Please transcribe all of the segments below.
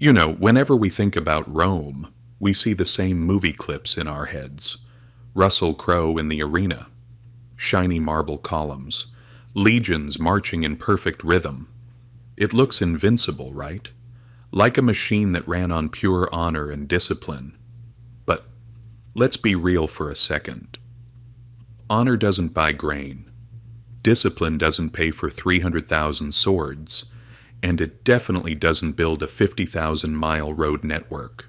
Whenever we think about Rome, we see the same movie clips in our heads. Russell Crowe in the arena, shiny marble columns, legions marching in perfect rhythm. It looks invincible, right? Like a machine that ran on pure honor and discipline. But let's be real for a second. Honor doesn't buy grain. Discipline doesn't pay for 300,000 swords. And it definitely doesn't build a 50,000-mile road network.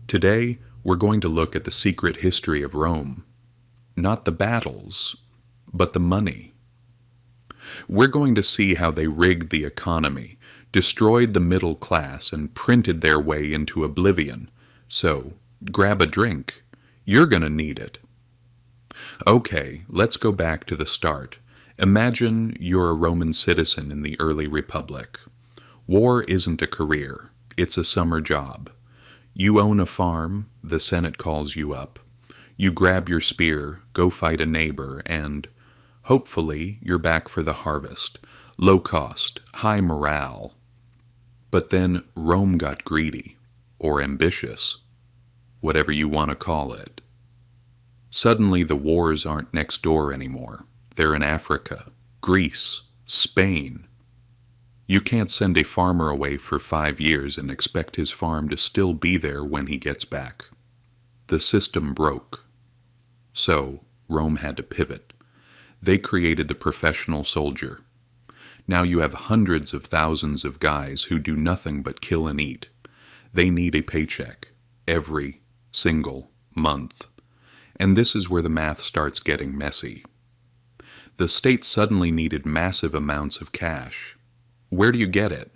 Today, we're going to look at the secret history of Rome. Not the battles, but the money. We're going to see how they rigged the economy, destroyed the middle class, and printed their way into oblivion. So, grab a drink. You're going to need it. Okay, let's go back to the start. Imagine you're a Roman citizen in the early Republic. War isn't a career, it's a summer job. You own a farm, the Senate calls you up. You grab your spear, go fight a neighbor, and hopefully you're back for the harvest. Low cost, high morale. But then Rome got greedy, or ambitious, whatever you want to call it. Suddenly the wars aren't next door anymore. They're in Africa, Greece, Spain. You can't send a farmer away for 5 years and expect his farm to still be there when he gets back. The system broke. So, Rome had to pivot. They created the professional soldier. Now you have hundreds of thousands of guys who do nothing but kill and eat. They need a paycheck every single month. And this is where the math starts getting messy. The state suddenly needed massive amounts of cash. Where do you get it?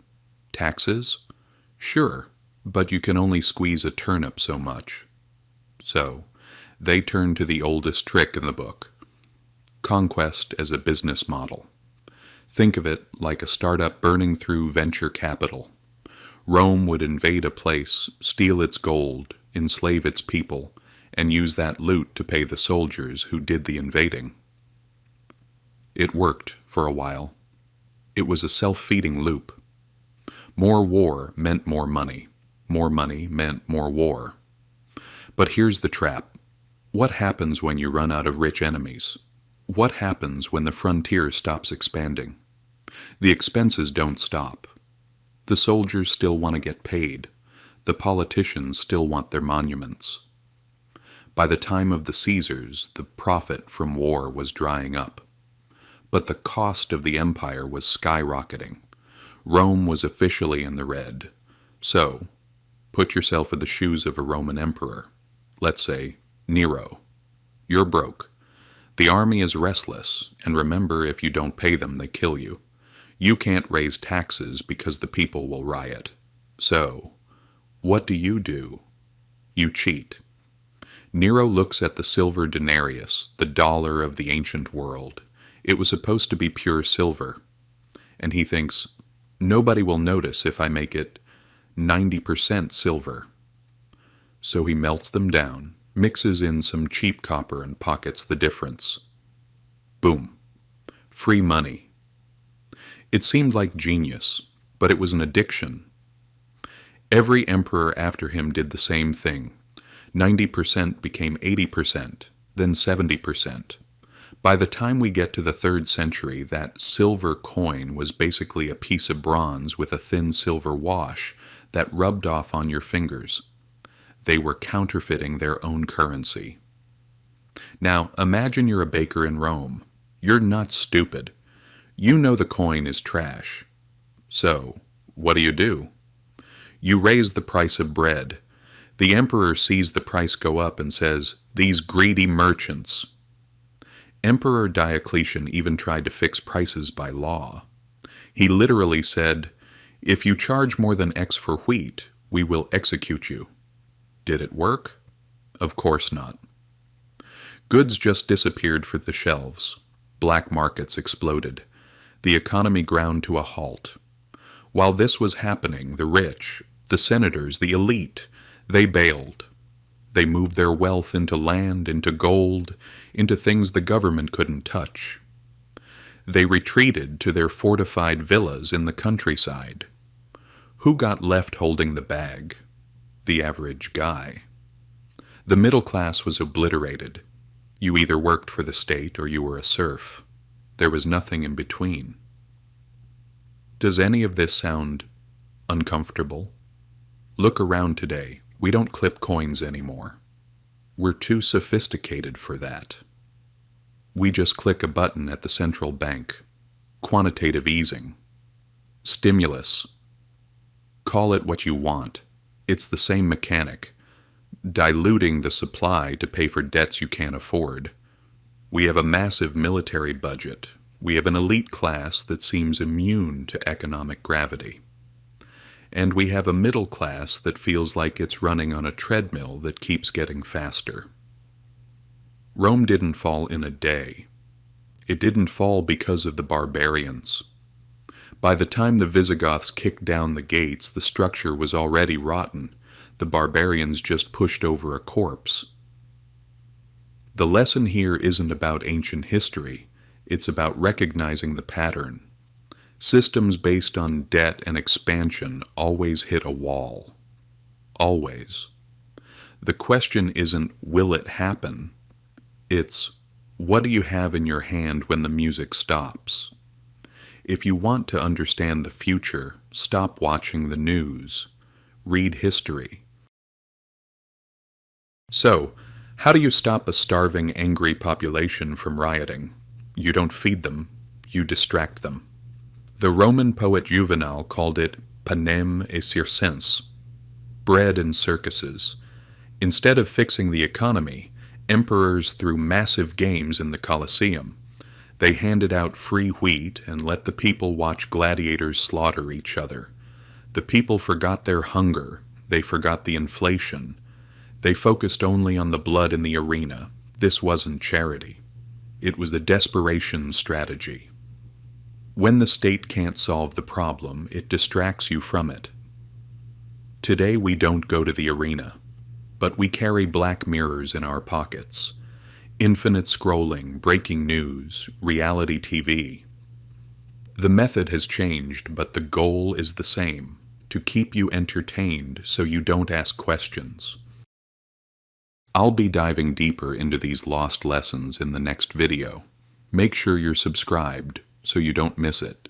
Taxes? Sure, but you can only squeeze a turnip so much. So, they turned to the oldest trick in the book. Conquest as a business model. Think of it like a startup burning through venture capital. Rome would invade a place, steal its gold, enslave its people, and use that loot to pay the soldiers who did the invading. It worked for a while. It was a self-feeding loop. More war meant more money. More money meant more war. But here's the trap. What happens when you run out of rich enemies? What happens when the frontier stops expanding? The expenses don't stop. The soldiers still want to get paid. The politicians still want their monuments. By the time of the Caesars, the profit from war was drying up. But the cost of the empire was skyrocketing. Rome was officially in the red. So, put yourself in the shoes of a Roman emperor. Let's say, Nero. You're broke. The army is restless, and remember, if you don't pay them, they kill you. You can't raise taxes because the people will riot. So, what do? You cheat. Nero looks at the silver denarius, the dollar of the ancient world. It was supposed to be pure silver. And he thinks, nobody will notice if I make it 90% silver. So he melts them down, mixes in some cheap copper and pockets the difference. Boom. Free money. It seemed like genius, but it was an addiction. Every emperor after him did the same thing. 90% became 80%, then 70%. By the time we get to the 3rd century, that silver coin was basically a piece of bronze with a thin silver wash that rubbed off on your fingers. They were counterfeiting their own currency. Now, imagine you're a baker in Rome. You're not stupid. You know the coin is trash. So, what do? You raise the price of bread. The emperor sees the price go up and says, "These greedy merchants." Emperor Diocletian even tried to fix prices by law. He literally said, "If you charge more than X for wheat, we will execute you." Did it work? Of course not. Goods just disappeared from the shelves. Black markets exploded. The economy ground to a halt. While this was happening, the rich, the senators, the elite, they bailed. They moved their wealth into land, into gold, into things the government couldn't touch. They retreated to their fortified villas in the countryside. Who got left holding the bag? The average guy. The middle class was obliterated. You either worked for the state or you were a serf. There was nothing in between. Does any of this sound uncomfortable? Look around today. We don't clip coins anymore. We're too sophisticated for that. We just click a button at the central bank. Quantitative easing. Stimulus. Call it what you want. It's the same mechanic. Diluting the supply to pay for debts you can't afford. We have a massive military budget. We have an elite class that seems immune to economic gravity. And we have a middle class that feels like it's running on a treadmill that keeps getting faster. Rome didn't fall in a day. It didn't fall because of the barbarians. By the time the Visigoths kicked down the gates, the structure was already rotten. The barbarians just pushed over a corpse. The lesson here isn't about ancient history. It's about recognizing the pattern. Systems based on debt and expansion always hit a wall. Always. The question isn't, will it happen? It's, what do you have in your hand when the music stops? If you want to understand the future, stop watching the news. Read history. So, how do you stop a starving, angry population from rioting? You don't feed them, you distract them. The Roman poet Juvenal called it panem et circenses, bread and circuses. Instead of fixing the economy, emperors threw massive games in the Colosseum. They handed out free wheat and let the people watch gladiators slaughter each other. The people forgot their hunger. They forgot the inflation. They focused only on the blood in the arena. This wasn't charity. It was the desperation strategy. When the state can't solve the problem, it distracts you from it. Today we don't go to the arena, but we carry black mirrors in our pockets. Infinite scrolling, breaking news, reality TV. The method has changed, but the goal is the same, to keep you entertained so you don't ask questions. I'll be diving deeper into these lost lessons in the next video. Make sure you're subscribed so you don't miss it.